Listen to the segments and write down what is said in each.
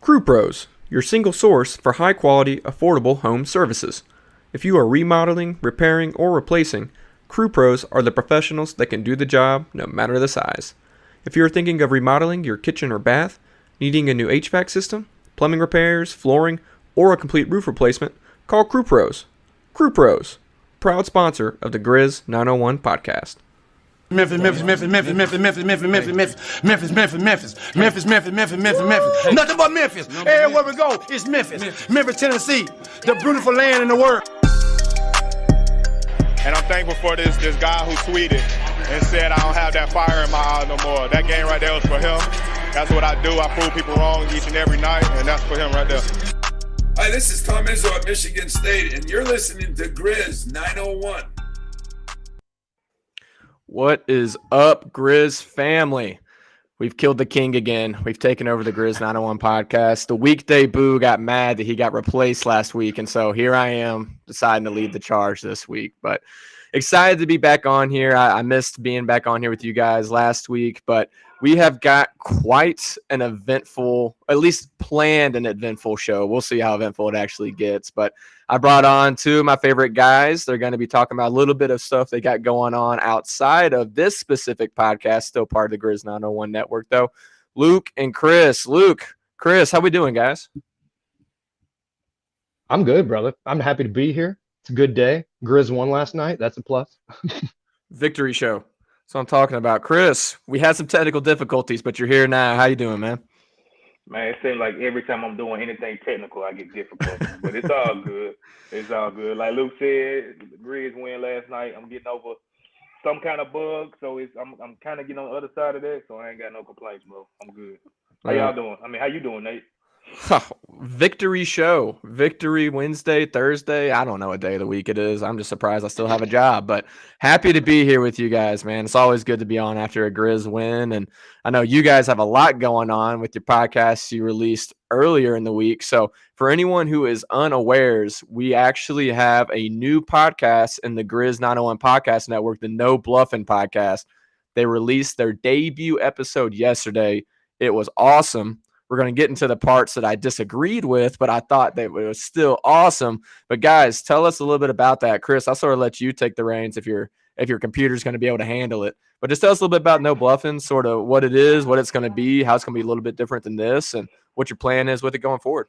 Crew Pros, your single source for high-quality, affordable home services. If you are remodeling, repairing, or replacing, Crew Pros are the professionals that can do the job no matter the size. If you are thinking of remodeling your kitchen or bath, needing a new HVAC system, plumbing repairs, flooring, or a complete roof replacement, call Crew Pros. Crew Pros, proud sponsor of the Grizz 901 podcast. Memphis. Nothing but Memphis. Everywhere we go, it's Memphis. Memphis, Tennessee, the beautiful land in the world. And I'm thankful for this guy who tweeted and said I don't have that fire in my eye no more. That game right there was for him. That's what I do. I prove people wrong each and every night, and that's for him right there. Hi, this is Tom Izzo at Michigan State, and you're listening to Grizz 901. What is up, Grizz family? We've killed the king again. We've taken over the Grizz 901 podcast. The weekday boo got mad that he got replaced last week, and so here I am deciding to lead the charge this week. But excited to be back on here. I missed being back on here with you guys last week, but we have got quite an eventful, at least planned an eventful show. We'll see how eventful it actually gets. But I brought on two of my favorite guys. They're going to be talking about a little bit of stuff they got going on outside of this specific podcast, still part of the Grizz 901 network, though. Luke and Chris. Chris, how we doing, guys? I'm good, brother. I'm happy to be here. It's a good day. Grizz won last night. That's a plus. Victory show. That's what I'm talking about. Chris, we had some technical difficulties, but you're here now. How you doing, man? Man, it seems like every time I'm doing anything technical, I get difficult. But it's all good. It's all good. Like Luke said, the Grizz win last night. I'm getting over some kind of bug, so I'm kind of getting on the other side of that, so I ain't got no complaints, bro. I'm good. How y'all doing? I mean, how you doing, Nate? Victory show. Victory Wednesday, Thursday. I don't know what day of the week it is. I'm just surprised I still have a job, but happy to be here with you guys, man. It's always good to be on after a Grizz win. And I know you guys have a lot going on with your podcasts you released earlier in the week. So for anyone who is unawares, we actually have a new podcast in the Grizz 901 podcast network, the No Bluffing podcast. They released their debut episode yesterday. It was awesome. We're going to get into the parts that I disagreed with, but I thought that it was still awesome. But guys, tell us a little bit about that. Chris, I'll sort of let you take the reins if your computer's going to be able to handle it. But just tell us a little bit about No Bluffing, sort of what it is, what it's going to be, how it's going to be a little bit different than this, and what your plan is with it going forward.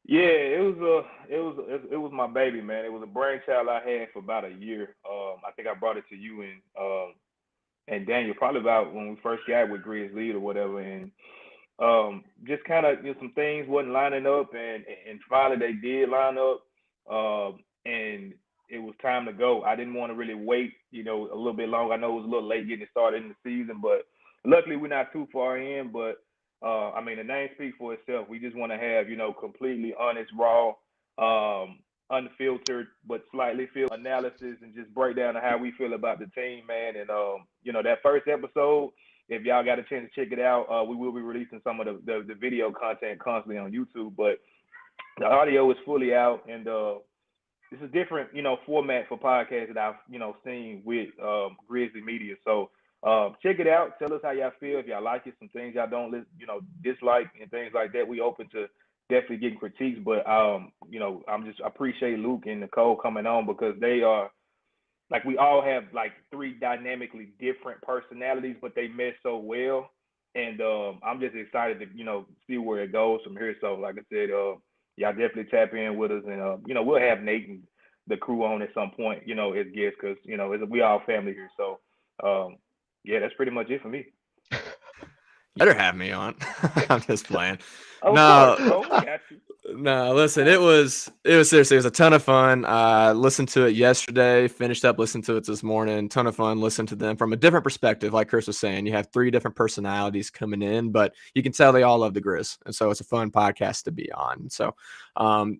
Yeah, it was my baby, man. It was a brainchild I had for about a year. I think I brought it to you and Daniel probably about when we first got with Grizz Lead or whatever, and just kind of some things wasn't lining up, and finally they did line up, and it was time to go. I didn't want to really wait, a little bit long. I know it was a little late getting started in the season, but luckily we're not too far in. But I mean, the name speaks for itself. We just want to have completely honest, raw, unfiltered, but slightly filtered analysis, and just break down how we feel about the team, man. And that first episode, if y'all got a chance to check it out, we will be releasing some of the video content constantly on YouTube, but the audio is fully out, and it's a different, format for podcasts that I've, seen with Grizzly Media. So check it out. Tell us how y'all feel. If y'all like it, some things y'all don't, dislike and things like that. We open to definitely getting critiques, but I appreciate Luke and Nicole coming on, because they are, like, we all have like three dynamically different personalities, but they mesh so well. And I'm just excited to, see where it goes from here. So like I said, y'all definitely tap in with us, and, we'll have Nate and the crew on at some point, as guests, because, we all family here. So yeah, that's pretty much it for me. Better have me on. I'm just playing. No, listen, it was seriously, it was a ton of fun. Listened to it yesterday, finished up listening to it this morning. Ton of fun. Listened to them from a different perspective. Like Chris was saying, you have three different personalities coming in, but you can tell they all love the Grizz. And so it's a fun podcast to be on. So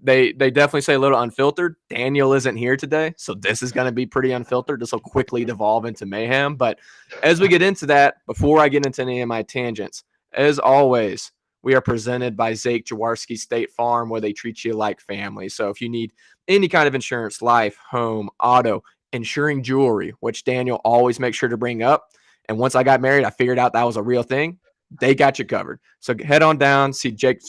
they definitely say a little unfiltered. Daniel isn't here today, so this is going to be pretty unfiltered. This will quickly devolve into mayhem. But as we get into that, before I get into any of my tangents, as always, we are presented by Zake Jaworski State Farm, where they treat you like family. So if you need any kind of insurance, life, home, auto, insuring jewelry, which Daniel always makes sure to bring up. And once I got married, I figured out that was a real thing. They got you covered. So head on down, see Zach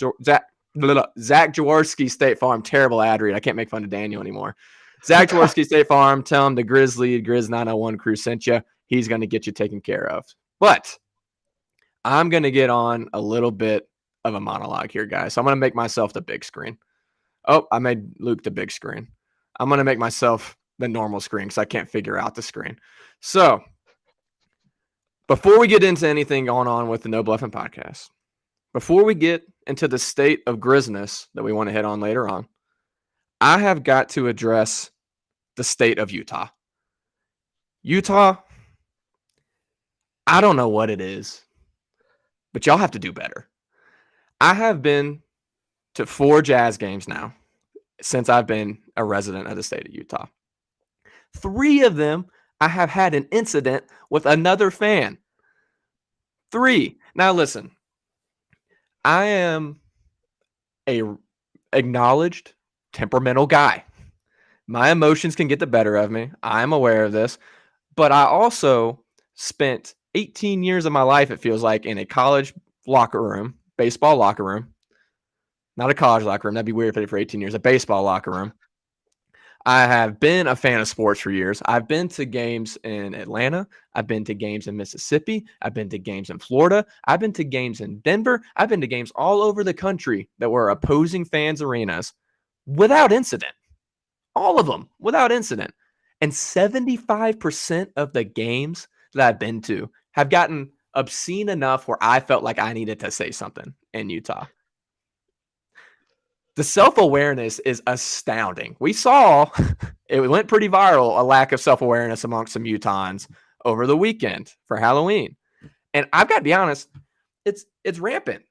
Jaworski, State Farm. Terrible ad read. I can't make fun of Daniel anymore. Zach Jaworski, State Farm. Tell him the Grizz 901 crew sent you. He's going to get you taken care of. But I'm going to get on a little bit of a monologue here, guys. So I'm going to make myself the big screen. Oh, I made Luke the big screen. I'm going to make myself the normal screen because I can't figure out the screen. So before we get into anything going on with the No Bluffing podcast, before we get into the state of Grizness that we want to hit on later on, I have got to address the state of Utah. Utah, I don't know what it is, but y'all have to do better. I have been to 4 Jazz games now since I've been a resident of the state of Utah. 3 of them, I have had an incident with another fan. 3. Now listen, I am a acknowledged temperamental guy. My emotions can get the better of me. I'm aware of this, but I also spent 18 years of my life, it feels like, in a college locker room, baseball locker room. Not a college locker room. That'd be weird if I did for 18 years. A baseball locker room. I have been a fan of sports for years. I've been to games in Atlanta. I've been to games in Mississippi. I've been to games in Florida. I've been to games in Denver. I've been to games all over the country that were opposing fans' arenas without incident. All of them without incident. And 75% of the games that I've been to have gotten obscene enough where I felt like I needed to say something in Utah. The self-awareness is astounding. We saw, it went pretty viral, a lack of self-awareness amongst some Utahns over the weekend for Halloween. And I've got to be honest, it's rampant.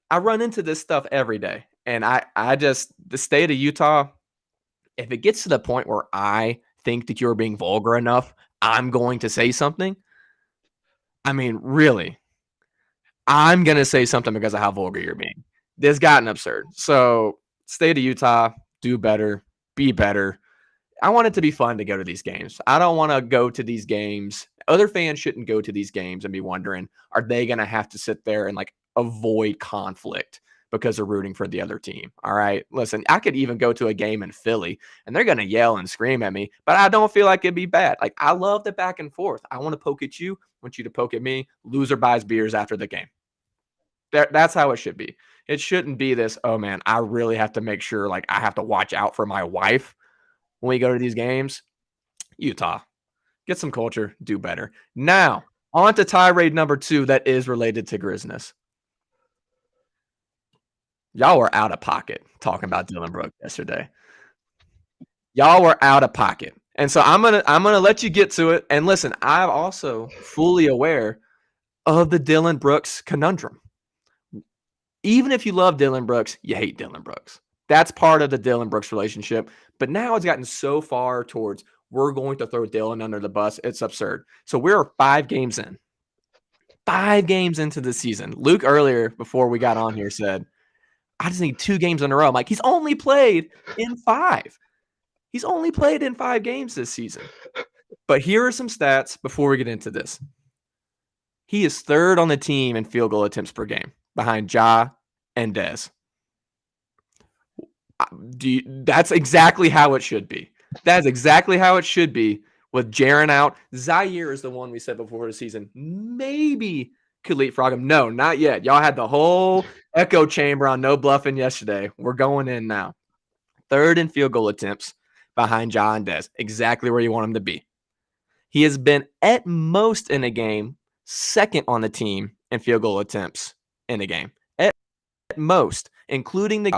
I run into this stuff every day. And I just, the state of Utah, if it gets to the point where I think that you're being vulgar enough, I'm going to say something. I mean, really, I'm going to say something because of how vulgar you're being. This has gotten absurd. So, state of Utah, do better, be better. I want it to be fun to go to these games. I don't want to go to these games. Other fans shouldn't go to these games and be wondering, are they going to have to sit there and like avoid conflict because they're rooting for the other team? All right. Listen, I could even go to a game in Philly and they're going to yell and scream at me, but I don't feel like it'd be bad. Like, I love the back and forth. I want to poke at you. I want you to poke at me. Loser buys beers after the game. That's how it should be. It shouldn't be this, oh man, I really have to make sure, like, I have to watch out for my wife when we go to these games. Utah, get some culture, do better. Now, on to tirade number 2 that is related to Grizness. Y'all were out of pocket talking about Dillon Brooks yesterday. Y'all were out of pocket. And so I'm gonna let you get to it. And listen, I'm also fully aware of the Dillon Brooks conundrum. Even if you love Dillon Brooks, you hate Dillon Brooks. That's part of the Dillon Brooks relationship. But now it's gotten so far towards we're going to throw Dillon under the bus. It's absurd. So we're 5 games in. 5 games into the season. Luke earlier, before we got on here, said, I just need 2 games in a row. I'm like, he's only played in 5. He's only played in 5 games this season. But here are some stats before we get into this. He is 3rd on the team in field goal attempts per game, behind Ja and Dez. That's exactly how it should be. That's exactly how it should be with Jaren out. Zaire is the one we said before the season maybe could leapfrog him. No, not yet. Y'all had the whole echo chamber on No Bluffing yesterday. We're going in now. 3rd in field goal attempts behind Ja and Dez. Exactly where you want him to be. He has been at most in a game 2nd on the team in field goal attempts in a game. At most, including the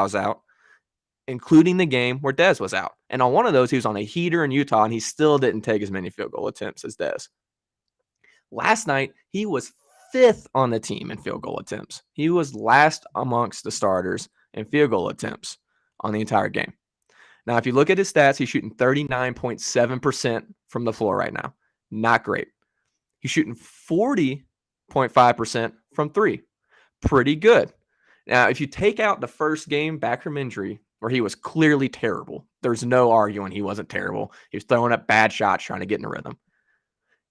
game where Dez was out. And on one of those, he was on a heater in Utah, and he still didn't take as many field goal attempts as Dez. Last night, he was 5th on the team in field goal attempts. He was last amongst the starters in field goal attempts on the entire game. Now, if you look at his stats, he's shooting 39.7% from the floor right now. Not great. He's shooting 40.5% from 3. Pretty good. Now, if you take out the first game back from injury, where he was clearly terrible, there's no arguing he wasn't terrible. He was throwing up bad shots trying to get in a rhythm.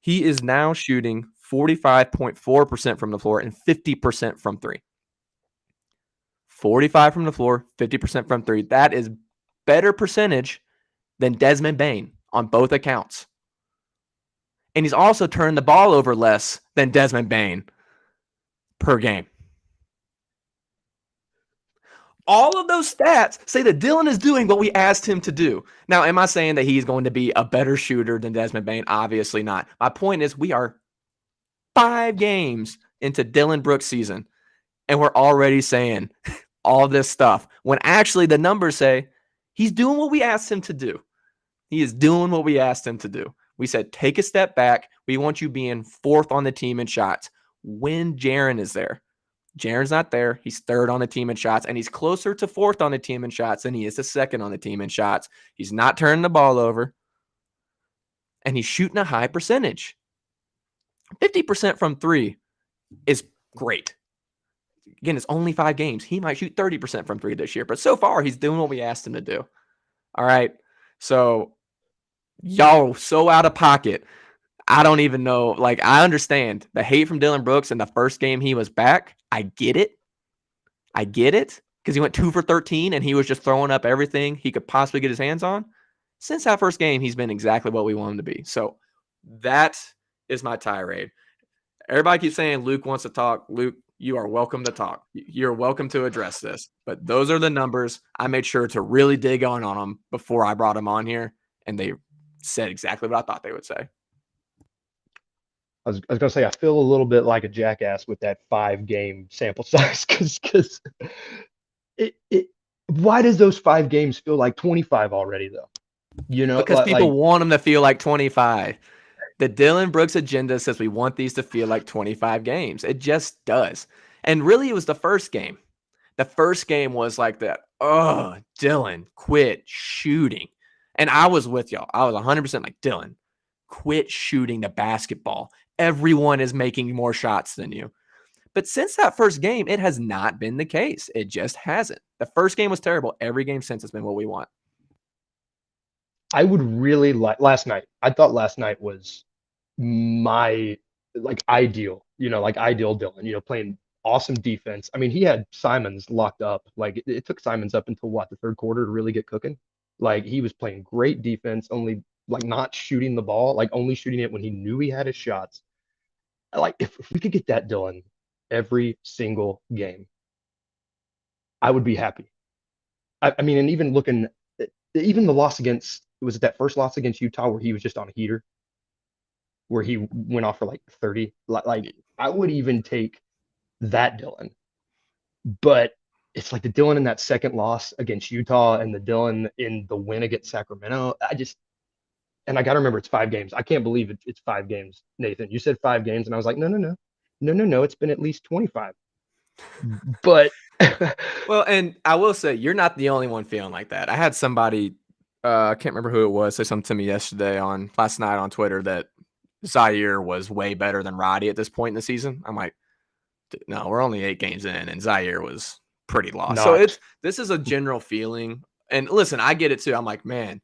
He is now shooting 45.4% from the floor and 50% from three. 45 from the floor, 50% from three. That is better percentage than Desmond Bane on both accounts. And he's also turned the ball over less than Desmond Bane per game. All of those stats say that Dillon is doing what we asked him to do. Now, am I saying that he's going to be a better shooter than Desmond Bane? Obviously not. My point is we are 5 games into Dillon Brooks' season, and we're already saying all this stuff when actually the numbers say he's doing what we asked him to do. He is doing what we asked him to do. We said, take a step back. We want you being 4th on the team in shots when Jaren is there. Jaren's not there. He's 3rd on the team in shots, and he's closer to 4th on the team in shots than he is to 2nd on the team in shots. He's not turning the ball over, and he's shooting a high percentage. 50% from 3 is great. Again, it's only 5 games. He might shoot 30% from 3 this year, but so far he's doing what we asked him to do. All right. So y'all so out of pocket. I don't even know. Like, I understand the hate from Dillon Brooks in the first game he was back. I get it. Because he went 2 for 13 and he was just throwing up everything he could possibly get his hands on. Since that first game, he's been exactly what we want him to be. So that is my tirade. Everybody keeps saying Luke wants to talk. Luke, you are welcome to talk. You're welcome to address this. But those are the numbers. I made sure to really dig on them before I brought them on here, and they said exactly what I thought they would say. I was going to say, I feel a little bit like a jackass with that 5-game sample size because why does those 5 games feel like 25 already, though? You know, because people want them to feel like 25. The Dillon Brooks agenda says we want these to feel like 25 games. It just does. And really, it was the first game. The first game was like that. Oh, Dillon, quit shooting. And I was with y'all. I was 100% like, Dillon, quit shooting the basketball. Everyone is making more shots than you. But since that first game, it has not been the case. It just hasn't. The first game was terrible. Every game since has been what we want. I would really like last night. I thought last night was my ideal Dillon, playing awesome defense. I mean, he had Simons locked up. Like it took Simons up until the 3rd quarter to really get cooking. Like he was playing great defense, only not shooting the ball, only shooting it when he knew he had his shots. Like if we could get that Dillon every single game, I would be happy. I mean, and even the loss against, was it that first loss against Utah where he was just on a heater, where he went off for 30? I would even take that Dillon. But it's like the Dillon in that second loss against Utah and the Dillon in the win against Sacramento. And I got to remember it's 5 games. I can't believe it's 5 games, Nathan. You said 5 games, and I was like, no. It's been at least 25. But well, and I will say you're not the only one feeling like that. I had somebody, I can't remember who it was, say something to me last night on Twitter that Zaire was way better than Roddy at this point in the season. I'm like, no, we're only 8 games in, and Zaire was pretty lost. So this is a general feeling. And listen, I get it too. I'm like, man,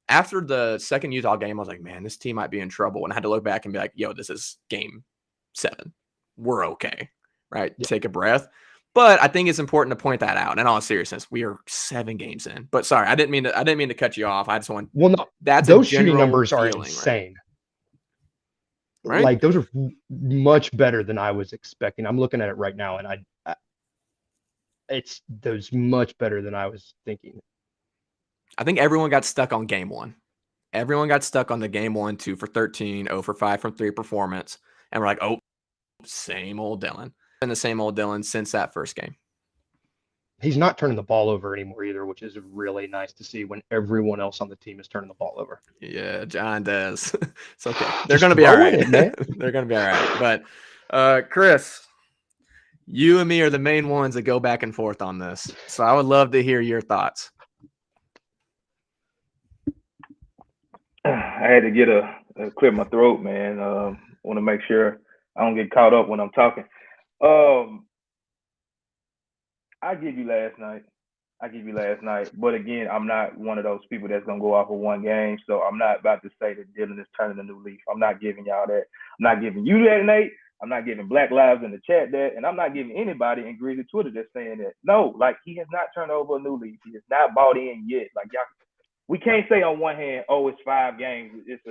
after the second Utah game, I was like, man, this team might be in trouble. And I had to look back and be like, yo, this is game 7. We're okay, right? Yeah. Take a breath. But I think it's important to point that out. In all seriousness, we are 7 games in. But sorry, I didn't mean to cut you off. I just want. Well, no, that's those shooting numbers are insane. Right? Like those are much better than I was expecting. I'm looking at it right now, and it's those much better than I was thinking. I think everyone got stuck on game 1. Everyone got stuck on the game 1, 2 for 13, 0 for 5 from 3 performance. And we're like, oh, same old Dillon. And the same old Dillon since that first game. He's not turning the ball over anymore either, which is really nice to see when everyone else on the team is turning the ball over. Yeah, John does. It's okay. They're going to be all right. They're going to be all right. But Chris, you and me are the main ones that go back and forth on this. So I would love to hear your thoughts. I had to get clear my throat, man. Want to make sure I don't get caught up when I'm talking. I give you last night. I give you last night. But again, I'm not one of those people that's gonna go off of one game. So I'm not about to say that Dillon is turning a new leaf. I'm not giving y'all that. I'm not giving you that, Nate. I'm not giving Black Lives in the chat that, and I'm not giving anybody in Grizzly Twitter that's saying that. No, like he has not turned over a new leaf. He has not bought in yet. Like y'all, we can't say on one hand, oh, it's 5 games, it's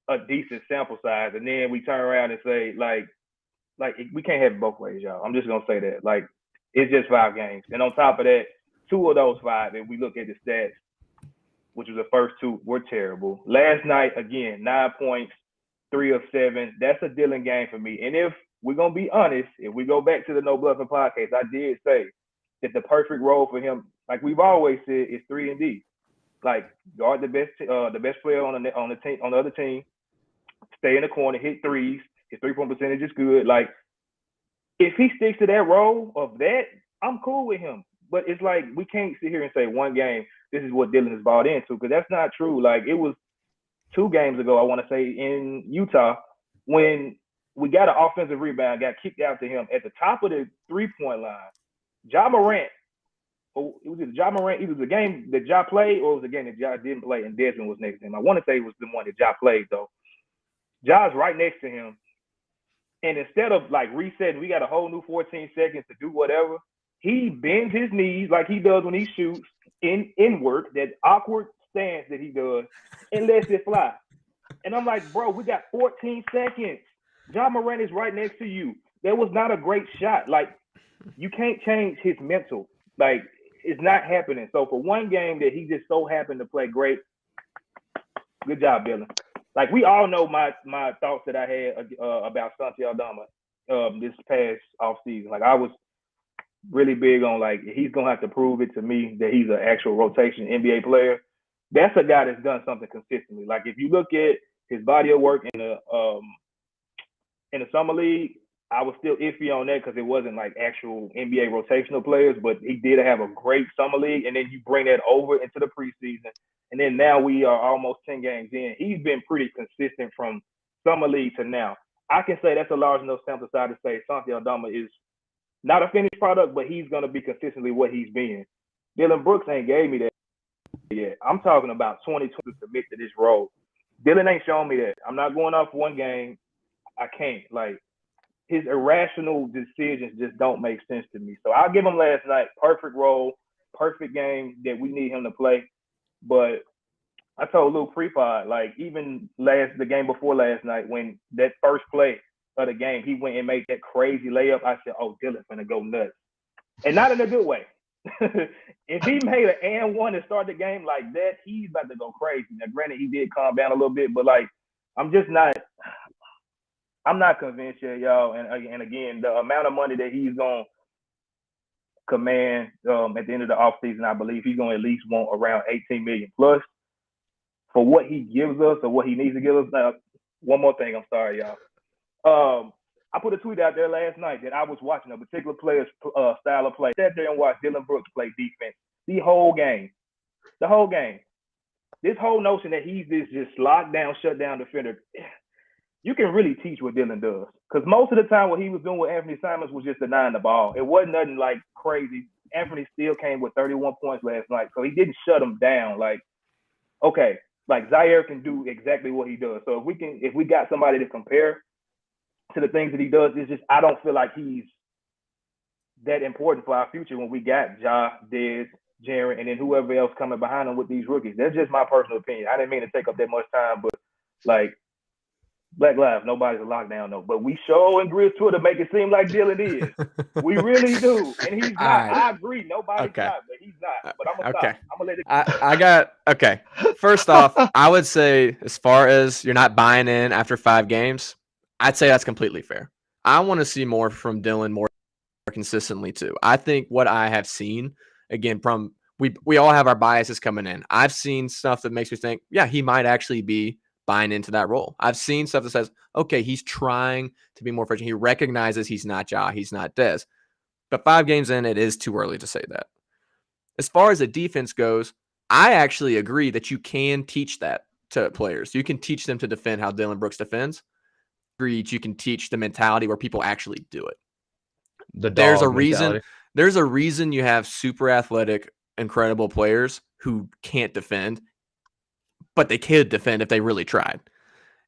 a decent sample size, and then we turn around and say like we can't have it both ways, y'all. I'm just gonna say that. Like it's just 5 games, and on top of that, 2 of those 5, if we look at the stats, which was the first 2, were terrible. Last night, again, 9 points, 3 of 7. That's a Dillon game for me. And if we're gonna be honest, if we go back to the No Bluffing podcast, I did say that the perfect role for him, like we've always said, is 3 and D. Like guard the best player on the team, on the other team, stay in the corner, hit threes. His 3-point percentage is good. Like if he sticks to that role of that, I'm cool with him. But it's like we can't sit here and say one game, this is what Dillon has bought into, because that's not true. Like it was 2 games ago, I want to say, in Utah, when we got an offensive rebound, got kicked out to him at the top of the 3-point line. Ja Morant, either the game that Ja played or it was the game that Ja didn't play and Desmond was next to him. I want to say it was the one that Ja played, though. Ja's right next to him. And instead of like resetting, we got a whole new 14 seconds to do whatever. He bends his knees like he does when he shoots inward, that awkward stance that he does, and lets it fly. And I'm like, bro, we got 14 seconds. Ja Morant is right next to you. That was not a great shot. Like, you can't change his mental. Like, it's not happening. So for one game that he just so happened to play great, good job, Dillon. Like, we all know my thoughts that I had about Santi Aldama this past offseason. Like, I was really big on, like, he's going to have to prove it to me that he's an actual rotation NBA player. That's a guy that's done something consistently. Like, if you look at his body of work in the summer league, I was still iffy on that because it wasn't like actual NBA rotational players, but he did have a great summer league. And then you bring that over into the preseason. And then now we are almost 10 games in. He's been pretty consistent from summer league to now. I can say that's a large enough sample size to say Santi Aldama is not a finished product, but he's going to be consistently what he's been. Dillon Brooks ain't gave me that yet. I'm talking about 2020 to commit to this role. Dillon ain't showing me that. I'm not going off one game. I can't. Like, his irrational decisions just don't make sense to me. So I'll give him last night. Perfect role, perfect game that we need him to play. But I told Luke Prepod, like, even the game before last night, when that first play of the game, he went and made that crazy layup. I said, oh, Dillon's gonna go nuts. And not in a good way. If he made an and one and start the game like that, he's about to go crazy. Now, granted, he did calm down a little bit, but like, I'm not convinced yet, y'all. And again, the amount of money that he's gonna command at the end of the offseason, I believe he's gonna at least want around 18 million plus for what he gives us or what he needs to give us. Now, one more thing, I'm sorry, y'all. I put a tweet out there last night that I was watching a particular player's style of play. I sat there and watched Dillon Brooks play defense the whole game. This whole notion that he's this just locked down, shut down defender, you can really teach what Dillon does. Because most of the time what he was doing with Anthony Simons was just denying the ball. It wasn't nothing like crazy. Anthony still came with 31 points last night, so he didn't shut him down. Like, okay, like Zaire can do exactly what he does. So if we got somebody to compare to the things that he does, it's just I don't feel like he's that important for our future when we got Ja, Dez, Jaren, and then whoever else coming behind him with these rookies. That's just my personal opinion. I didn't mean to take up that much time, but like Black Lives, nobody's a lockdown though. But we show and Grizz Twitter make it seem like Dillon is. We really do. And he's not. Right. I agree. Nobody's not, but he's not. But I'm gonna stop. I'm gonna let it I got okay. First off, I would say as far as you're not buying in after 5 games, I'd say that's completely fair. I want to see more from Dillon more consistently too. I think what I have seen, again, from we all have our biases coming in. I've seen stuff that makes me think, yeah, he might actually be buying into that role. I've seen stuff that says, okay, he's trying to be more efficient. He recognizes he's not Ja, he's not Dez. But 5 games in, it is too early to say that. As far as the defense goes, I actually agree that you can teach that to players. You can teach them to defend how Dillon Brooks defends. You can teach the mentality where people actually do it. There's a reason you have super athletic incredible players who can't defend, but they could defend if they really tried.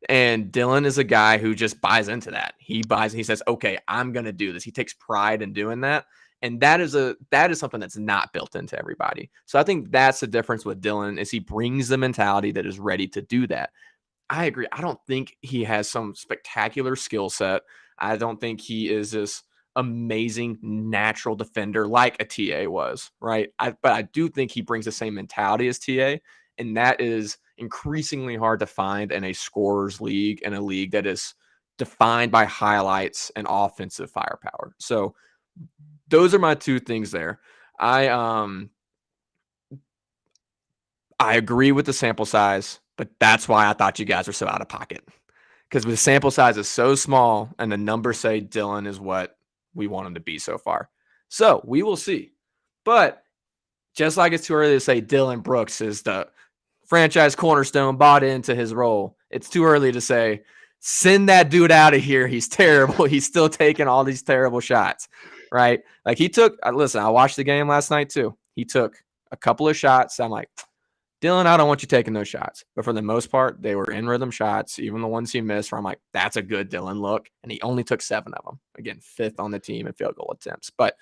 And Dillon is a guy who just buys into that. He says, okay, I'm going to do this. He takes pride in doing that. And that is something that's not built into everybody. So I think that's the difference with Dillon is he brings the mentality that is ready to do that. I agree. I don't think he has some spectacular skill set. I don't think he is this amazing natural defender like a TA was, right? But I do think he brings the same mentality as TA. And that is increasingly hard to find in a scorers league and a league that is defined by highlights and offensive firepower. So those are my two things there. I agree with the sample size, but that's why I thought you guys were so out of pocket. Because the sample size is so small and the numbers say Dillon is what we want him to be so far. So we will see. But just like it's too early to say Dillon Brooks is the franchise cornerstone bought into his role, it's too early to say, send that dude out of here. He's terrible. He's still taking all these terrible shots, right? Like he took, listen, I watched the game last night too. He took a couple of shots. I'm like, Dillon, I don't want you taking those shots. But for the most part, they were in rhythm shots, even the ones he missed, where I'm like, that's a good Dillon look. And he only took 7 of them. Again, 5th on the team in field goal attempts. But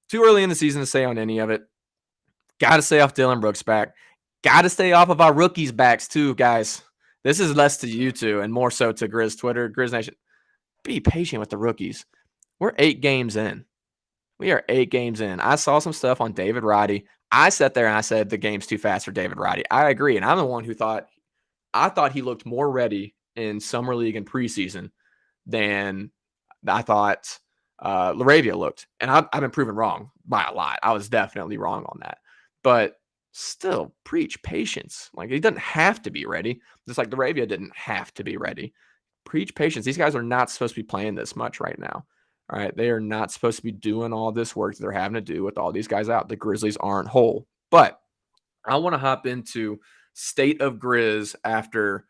too early in the season to say on any of it. Got to stay off Dillon Brooks' back. Got to stay off of our rookies' backs too, guys. This is less to you two and more so to Grizz Twitter, Grizz Nation. Be patient with the rookies. We're 8 games in. We are 8 games in. I saw some stuff on David Roddy. I sat there and I said the game's too fast for David Roddy. I agree. And I'm the one who thought he looked more ready in Summer League and preseason than I thought Laravia looked. And I've been proven wrong by a lot. I was definitely wrong on that. But still, preach patience. Like, he doesn't have to be ready. Just like Laravia didn't have to be ready. Preach patience. These guys are not supposed to be playing this much right now. All right, they are not supposed to be doing all this work that they're having to do with all these guys out. The Grizzlies aren't whole. But I want to hop into state of Grizz after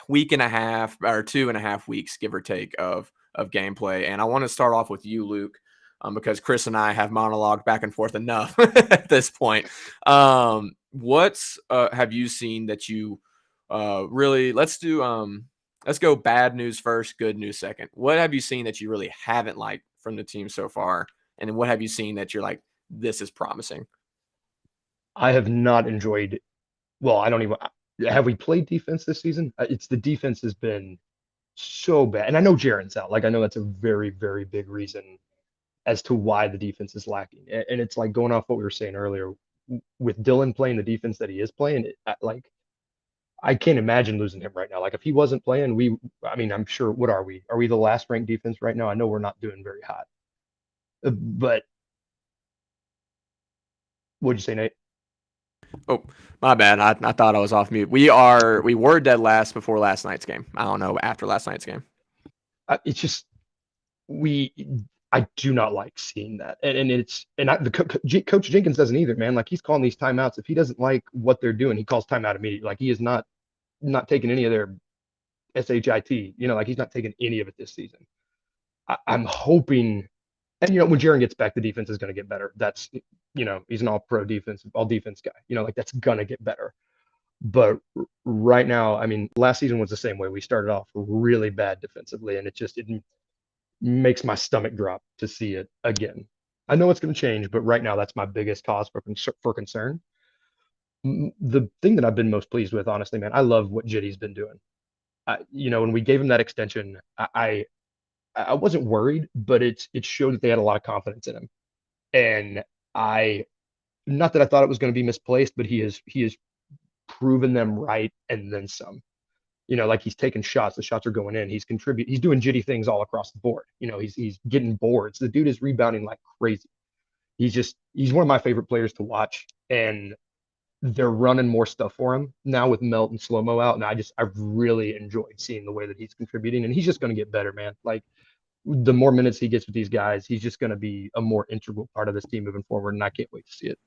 week and a half or 2.5 weeks, give or take, of gameplay. And I want to start off with you, Luke, because Chris and I have monologued back and forth enough at this point. What's have you seen that you really? Let's go bad news first, good news second. What have you seen that you really haven't liked from the team so far? And what have you seen that you're like, this is promising? I have not enjoyed. Well, I don't even. Have we played defense this season? It's the defense has been so bad, and I know Jaren's out. Like I know that's a very, very big reason as to why the defense is lacking. And it's like going off what we were saying earlier with Dillon playing the defense that he is playing. Like I can't imagine losing him right now. Like if he wasn't playing, I mean, I'm sure. What are we? Are we the last ranked defense right now? I know we're not doing very hot. But what'd you say, Nate? Oh, my bad. I thought I was off mute. We were dead last before last night's game. I don't know after last night's game. It's just I do not like seeing that, Coach Jenkins doesn't either, man. Like he's calling these timeouts. If he doesn't like what they're doing, he calls timeout immediately. Like he is not taking any of their shit. Like he's not taking any of it this season. I'm hoping, and when Jaren gets back, the defense is going to get better. That's he's an all defense guy. Like that's gonna get better. But right now, I mean, last season was the same way. We started off really bad defensively, and it makes my stomach drop to see it again. I know it's going to change, but right now that's my biggest cause for concern. The thing that I've been most pleased with, honestly, man, I love what Jitty's been doing. When we gave him that extension, I wasn't worried, but it showed that they had a lot of confidence in him. And not that I thought it was going to be misplaced, but he has proven them right and then some. Like he's taking shots. The shots are going in. He's doing Jitty things all across the board. He's getting boards. The dude is rebounding like crazy. He's one of my favorite players to watch. And they're running more stuff for him now with Melt and Slow-Mo out. And I've really enjoyed seeing the way that he's contributing. And he's just going to get better, man. Like the more minutes he gets with these guys, he's just going to be a more integral part of this team moving forward. And I can't wait to see it.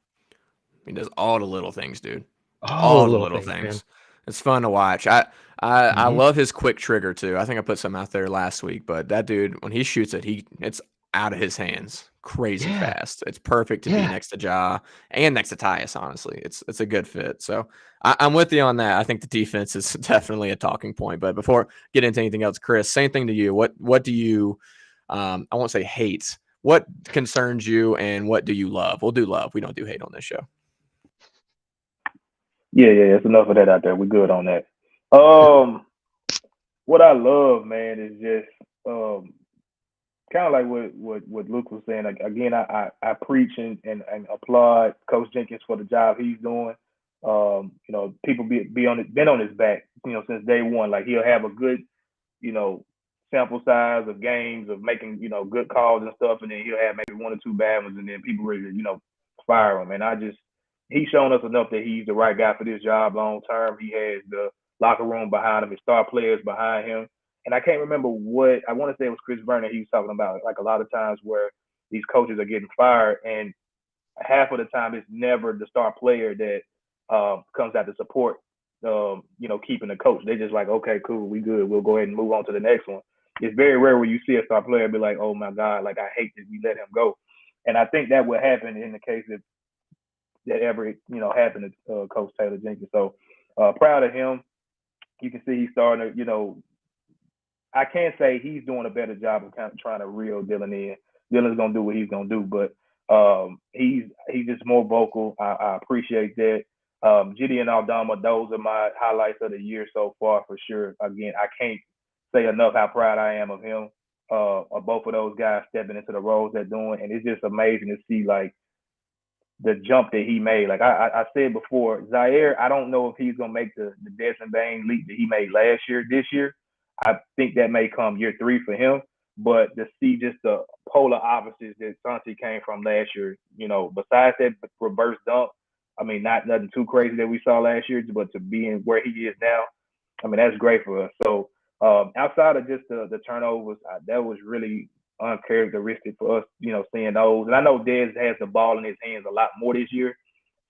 He does all the little things, dude. All the little things. It's fun to watch. I love his quick trigger too. I think I put some out there last week, but that dude, when he shoots it, it's out of his hands crazy Yeah. fast. It's perfect to be Yeah. next to Ja and next to Tyus, honestly. It's a good fit. So I'm with you on that. I think the defense is definitely a talking point. But before get into anything else, Chris, same thing to you. What do you I won't say hate. What concerns you and what do you love? We'll do love. We don't do hate on this show. Yeah, it's enough of that out there. We're good on that. What I love, man, is just kind of like what Luke was saying. Like, again, I preach and applaud Coach Jenkins for the job he's doing. People been on his back, since day one. Like, he'll have a good, sample size of games of making, good calls and stuff, and then he'll have maybe one or two bad ones, and then people ready to, fire him. And he's shown us enough that he's the right guy for this job long term. He has the locker room behind him, his star players behind him. And I can't remember what I want to say it was Chris Vernon he was talking about. Like, a lot of times where these coaches are getting fired, and half of the time it's never the star player that comes out to support, keeping the coach. They just like, okay, cool, we good. We'll go ahead and move on to the next one. It's very rare when you see a star player be like, oh my God, like, I hate that we let him go. And I think that would happen in the case of that ever, happened to Coach Taylor Jenkins. So proud of him. You can see he's starting to, I can't say he's doing a better job of kind of trying to reel Dillon in. Dillon's gonna do what he's gonna do, but he's just more vocal. I appreciate that. Gideon Aldama, those are my highlights of the year so far for sure. Again, I can't say enough how proud I am of him. Of both of those guys stepping into the roles they're doing, and it's just amazing to see like the jump that he made. Like I said before, Zaire, I don't know if he's gonna make the Desmond Bain leap that he made this year. I think that may come year 3 for him. But to see just the polar opposites that Santi came from last year, besides that reverse dunk, I mean, not nothing too crazy that we saw last year, but to be in where he is now, I mean, that's great for us. So outside of just the turnovers, that was really uncharacteristic for us, seeing those. And I know Dez has the ball in his hands a lot more this year,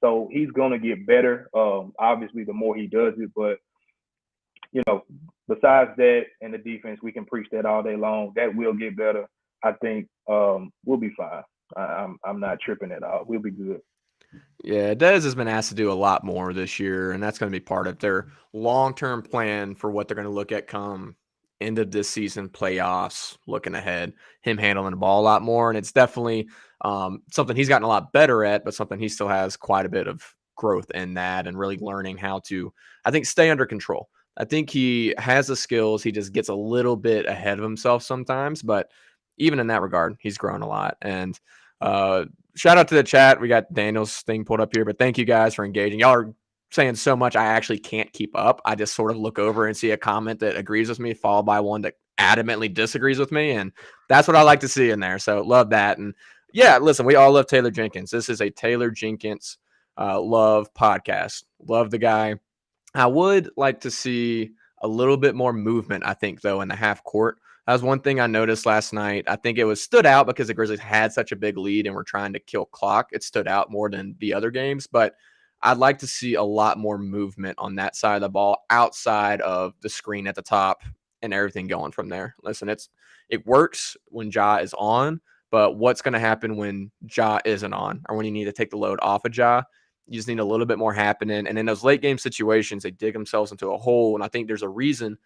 so he's going to get better, obviously, the more he does it. But, besides that and the defense, we can preach that all day long. That will get better. I think we'll be fine. I'm not tripping at all. We'll be good. Yeah, Dez has been asked to do a lot more this year, and that's going to be part of their long-term plan for what they're going to look at come end of this season, playoffs, looking ahead, him handling the ball a lot more. And it's definitely something he's gotten a lot better at, but something he still has quite a bit of growth in that and really learning how to, I think, stay under control. I think he has the skills. He just gets a little bit ahead of himself sometimes, but even in that regard, he's grown a lot. And shout out to the chat. We got Daniel's thing pulled up here, but thank you guys for engaging. Y'all are saying so much I actually can't keep up. I just sort of look over and see a comment that agrees with me, followed by one that adamantly disagrees with me, and that's what I like to see in there. So love that. And yeah, listen, we all love Taylor Jenkins. This is a Taylor Jenkins love podcast. Love the guy. I would like to see a little bit more movement, I think, though, in the half court. That was one thing I noticed last night. I think it stood out because the Grizzlies had such a big lead and were trying to kill clock. It stood out more than the other games, but I'd like to see a lot more movement on that side of the ball outside of the screen at the top and everything going from there. Listen, it works when Ja is on, but what's going to happen when Ja isn't on or when you need to take the load off of Ja? You just need a little bit more happening. And in those late game situations, they dig themselves into a hole. And I think there's a reason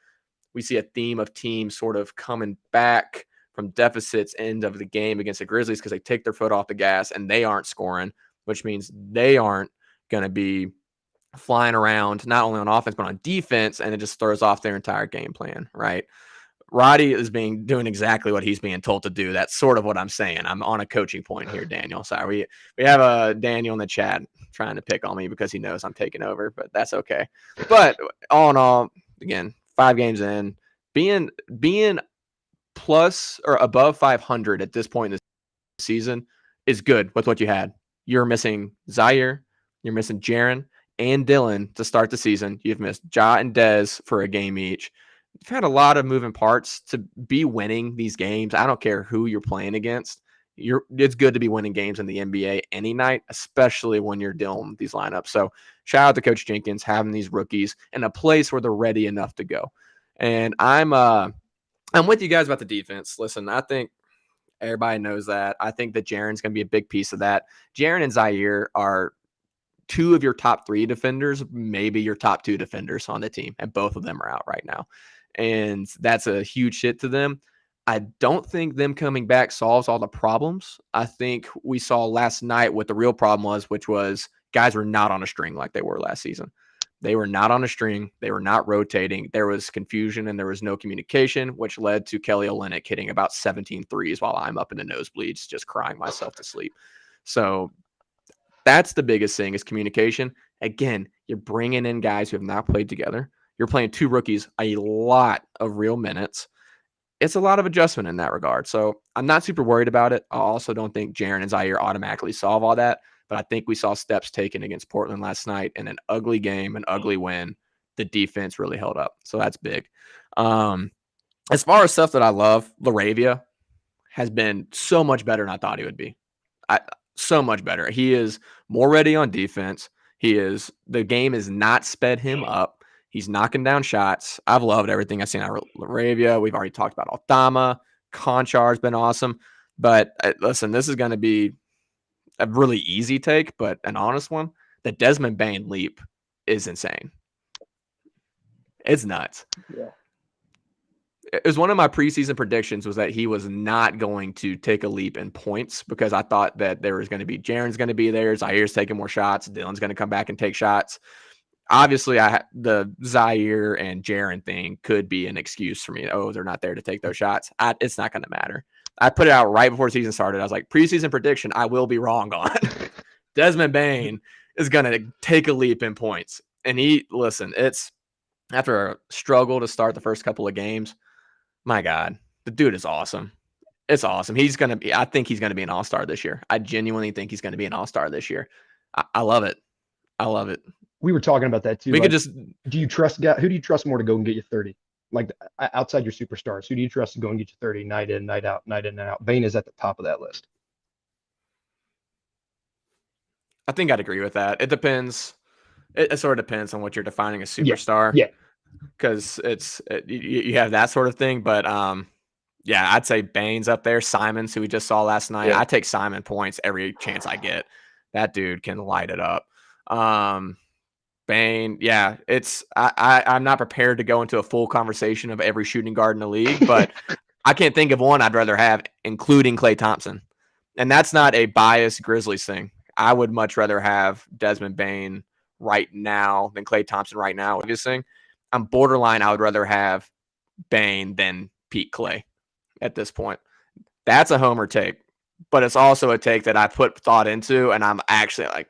we see a theme of teams sort of coming back from deficits end of the game against the Grizzlies because they take their foot off the gas and they aren't scoring, which means they aren't going to be flying around not only on offense but on defense, and it just throws off their entire game plan, right? Roddy is doing exactly what he's being told to do. That's sort of what I'm saying. I'm on a coaching point here, Daniel. Sorry, we have a Daniel in the chat trying to pick on me because he knows I'm taking over, but that's okay. But all in all, again, 5 games in, being plus or above 500 at this point in the season is good with what you had. You're missing Zaire, you're missing Jaren and Dillon to start the season. You've missed Ja and Dez for a game each. You've had a lot of moving parts to be winning these games. I don't care who you're playing against. It's good to be winning games in the NBA any night, especially when you're dealing with these lineups. So shout out to Coach Jenkins having these rookies in a place where they're ready enough to go. And I'm with you guys about the defense. Listen, I think Everybody knows that. I think that Jaren's going to be a big piece of that. Jaren and Zaire are two of your top 3 defenders, maybe your top 2 defenders on the team, and both of them are out right now. And that's a huge hit to them. I don't think them coming back solves all the problems. I think we saw last night what the real problem was, which was guys were not on a string like they were last season. They were not on a string. They were not rotating. There was confusion and there was no communication, which led to Kelly Olynyk hitting about 17 threes while I'm up in the nosebleeds, just crying myself to sleep. So that's the biggest thing is communication. Again, you're bringing in guys who have not played together. You're playing 2 rookies a lot of real minutes. It's a lot of adjustment in that regard. So I'm not super worried about it. I also don't think Jaren and Zaire automatically solve all that. But I think we saw steps taken against Portland last night in an ugly game, an ugly win. The defense really held up. So that's big. As far as stuff that I love, Laravia has been so much better than I thought he would be. So much better. He is more ready on defense. The game has not sped him up. He's knocking down shots. I've loved everything I've seen out of Laravia. We've already talked about Aldama. Konchar's been awesome. But listen, this is going to be a really easy take, but an honest one. The Desmond Bane leap is insane. It's nuts. Yeah. It was one of my preseason predictions was that he was not going to take a leap in points because I thought that there was going to be Jaren's going to be there. Zaire's taking more shots. Dillon's going to come back and take shots. Obviously, the Zaire and Jaren thing could be an excuse for me. Oh, they're not there to take those shots. It's not going to matter. I put it out right before the season started. I was like, preseason prediction, I will be wrong on. Desmond Bane is going to take a leap in points. And it's after a struggle to start the first couple of games. My God, the dude is awesome. It's awesome. I think he's going to be an all-star this year. I genuinely think he's going to be an all-star this year. I love it. I love it. We were talking about that too. Who do you trust more to go and get you 30? Like outside your superstars, who do you trust to go and get you 30 night in, night out, night in and out? Bane is at the top of that list. I think I'd agree with that. It depends. It sort of depends on what you're defining as superstar. Yeah. Because you have that sort of thing. But yeah, I'd say Bane's up there. Simons, who we just saw last night. Yeah. I take Simon points every chance I get. That dude can light it up. Bane, yeah, I'm not prepared to go into a full conversation of every shooting guard in the league, but I can't think of one I'd rather have, including Klay Thompson. And that's not a biased Grizzlies thing. I would much rather have Desmond Bane right now than Klay Thompson right now. Obviously, I'm borderline. I would rather have Bane than Pete Klay at this point. That's a homer take, but it's also a take that I put thought into, and I'm actually like,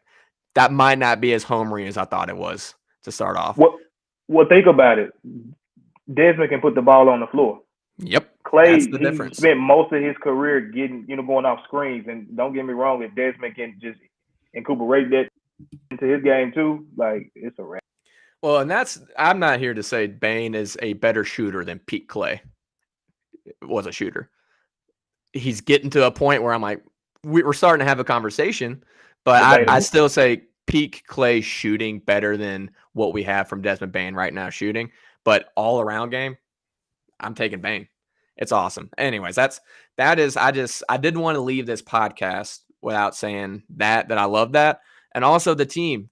that might not be as homery as I thought it was to start off. Well, think about it. Desmond can put the ball on the floor. Yep. Klay, that's the difference. Spent most of his career going off screens. And don't get me wrong, if Desmond can just incorporate that into his game too, like it's a wrap. Well, and I'm not here to say Bane is a better shooter than Pete Klay was a shooter. He's getting to a point where I'm like, we're starting to have a conversation. But I still say peak Klay shooting better than what we have from Desmond Bane right now shooting. But all around game, I'm taking Bane. It's awesome. Anyways, I didn't want to leave this podcast without saying that I love that. And also the team's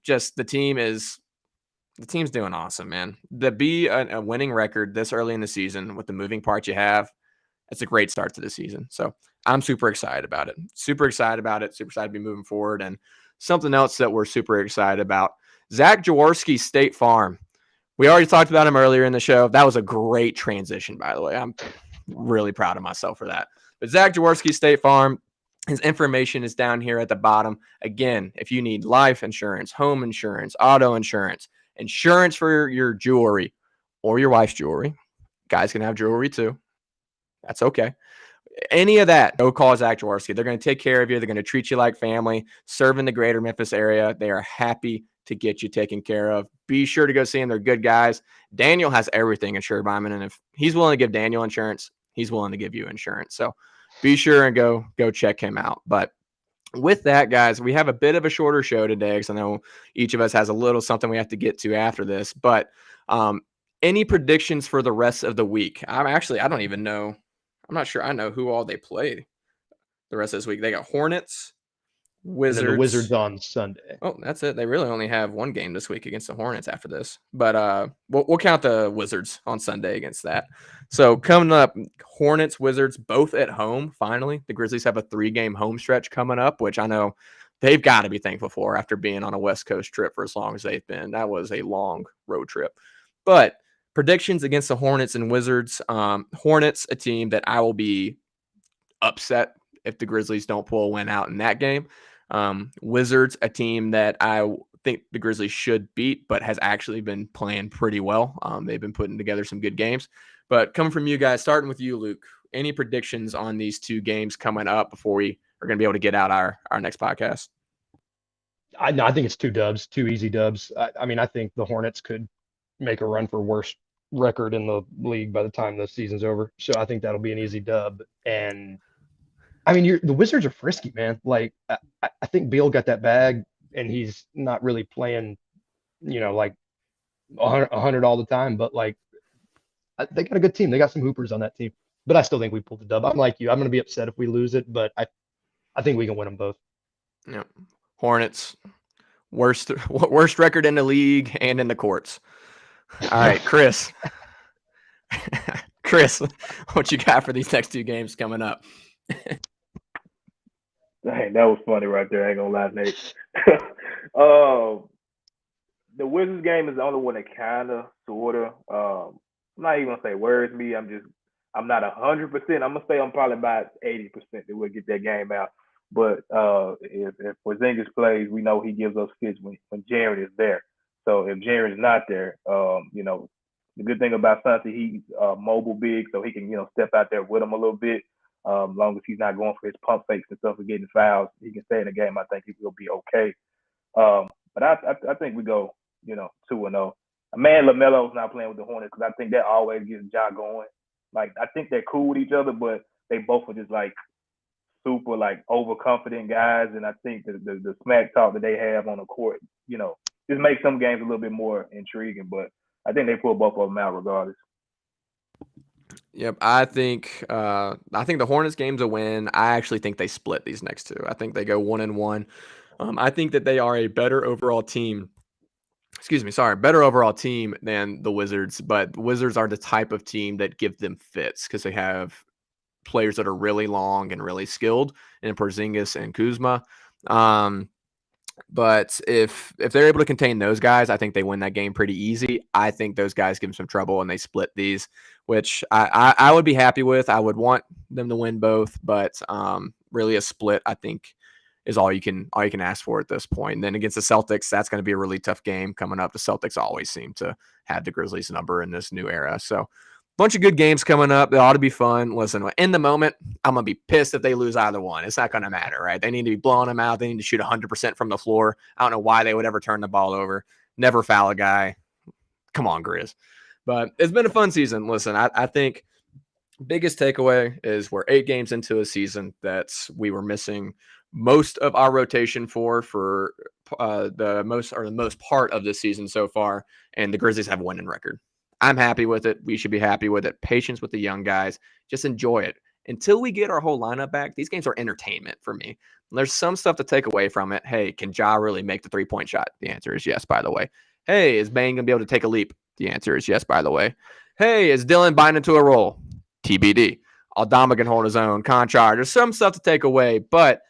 doing awesome, man. To be a winning record this early in the season with the moving parts you have, it's a great start to the season. So I'm super excited about it. Super excited to be moving forward. And something else that we're super excited about, Zach Jaworski, State Farm. We already talked about him earlier in the show. That was a great transition, by the way. I'm really proud of myself for that. But Zach Jaworski, State Farm, his information is down here at the bottom. Again, if you need life insurance, home insurance, auto insurance, insurance for your jewelry or your wife's jewelry, guys can have jewelry too. That's okay. Any of that, go call Zach Jaworski. They're going to take care of you. They're going to treat you like family. Serve in the greater Memphis area. They are happy to get you taken care of. Be sure to go see them. They're good guys. Daniel has everything insured by him. And if he's willing to give Daniel insurance, he's willing to give you insurance. So be sure and go check him out. But with that, guys, we have a bit of a shorter show today because I know each of us has a little something we have to get to after this. But any predictions for the rest of the week? I don't even know. I'm not sure I know who all they played. the rest of this week. They got Hornets, And Wizards. then the Wizards on Sunday. Oh, that's it. They really only have one game this week against the Hornets after this. But we'll count the Wizards on Sunday against that. So coming up, Hornets, Wizards, both at home. Finally, the Grizzlies have a 3-game home stretch coming up, which I know they've got to be thankful for after being on a West Coast trip for as long as they've been. That was a long road trip. But predictions against the Hornets and Wizards. Hornets, a team that I will be upset if the Grizzlies don't pull a win out in that game. Wizards, a team that I think the Grizzlies should beat, but has actually been playing pretty well. They've been putting together some good games. But coming from you guys, starting with you, Luke, any predictions on these 2 games coming up before we are going to be able to get out our next podcast? I think it's 2 dubs, 2 easy dubs. I mean, I think the Hornets could make a run for worst record in the league by the time the season's over. So I think that'll be an easy dub. And I mean, the Wizards are frisky, man. Like, I think Beal got that bag, and he's not really playing, like 100 all the time. But like, they got a good team. They got some hoopers on that team. But I still think we pulled the dub. I'm like you. I'm going to be upset if we lose it, but I think we can win them both. Yeah, Hornets, worst record in the league and in the courts. All right, Chris. Chris, what you got for these next 2 games coming up? Dang, that was funny right there. I ain't gonna lie, Nate. The Wizards game is the only one that kind of, sort of. I'm not even gonna say worries me. I'm not 100%. I'm gonna say I'm probably about 80% that we'll get that game out. But if Porzingis plays, we know he gives us fits when Jaren is there. So if Jaren is not there, the good thing about Santi, he's mobile big, so he can step out there with him a little bit. As long as he's not going for his pump fakes and stuff and getting fouls, he can stay in the game. I think he will be okay. But I think we go, 2-0. Man, LaMelo's not playing with the Hornets because I think that always gets Ja going. Like, I think they're cool with each other, but they both are just like super like overconfident guys. And I think the smack talk that they have on the court, just makes some games a little bit more intriguing. But I think they pull both of them out regardless. Yep, I think the Hornets game's a win. I actually think they split these next 2. I think they go 1-1. I think that they are a better overall team. Better overall team than the Wizards, but the Wizards are the type of team that give them fits because they have players that are really long and really skilled in Porzingis and Kuzma. But if they're able to contain those guys, I think they win that game pretty easy. I think those guys give them some trouble and they split these, which I would be happy with. I would want them to win both, but really a split, I think, is all you can ask for at this point. And then against the Celtics, that's going to be a really tough game coming up. The Celtics always seem to have the Grizzlies number in this new era. So bunch of good games coming up. They ought to be fun. Listen, in the moment, I'm going to be pissed if they lose either one. It's not going to matter, right? They need to be blowing them out. They need to shoot 100% from the floor. I don't know why they would ever turn the ball over. Never foul a guy. Come on, Grizz. But it's been a fun season. Listen, I think biggest takeaway is we're 8 games into a season that we were missing most of our rotation for the most part of this season so far, and the Grizzlies have a winning record. I'm happy with it. We should be happy with it. Patience with the young guys. Just enjoy it. Until we get our whole lineup back, these games are entertainment for me. There's some stuff to take away from it. Hey, can Ja really make the 3-point shot? The answer is yes, by the way. Hey, is Bane going to be able to take a leap? The answer is yes, by the way. Hey, is Dillon buying into a role? TBD. Aldama can hold his own. Conchar. There's some stuff to take away, but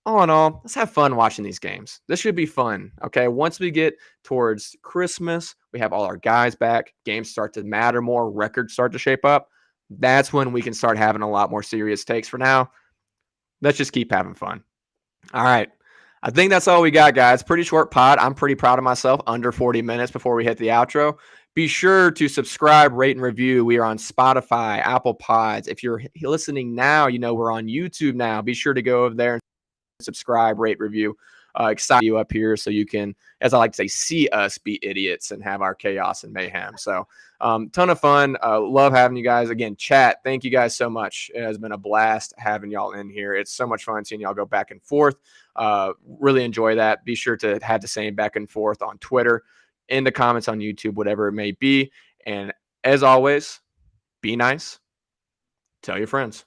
all in all, let's have fun watching these games. This should be fun, okay? Once we get towards Christmas, we have all our guys back, games start to matter more, records start to shape up. That's when we can start having a lot more serious takes. For now, let's just keep having fun. All right. I think that's all we got, guys. Pretty short pod. I'm pretty proud of myself. Under 40 minutes before we hit the outro. Be sure to subscribe, rate, and review. We are on Spotify, Apple Pods. If you're listening now, we're on YouTube now. Be sure to go over there and subscribe, rate, review. Excited you up here so you can, as I like to say, see us be idiots and have our chaos and mayhem. So ton of fun. Love having you guys. Again, chat, thank you guys so much. It has been a blast having y'all in here. It's so much fun seeing y'all go back and forth. Really enjoy that. Be sure to have the same back and forth on Twitter, in the comments on YouTube, whatever it may be. And as always, be nice. Tell your friends.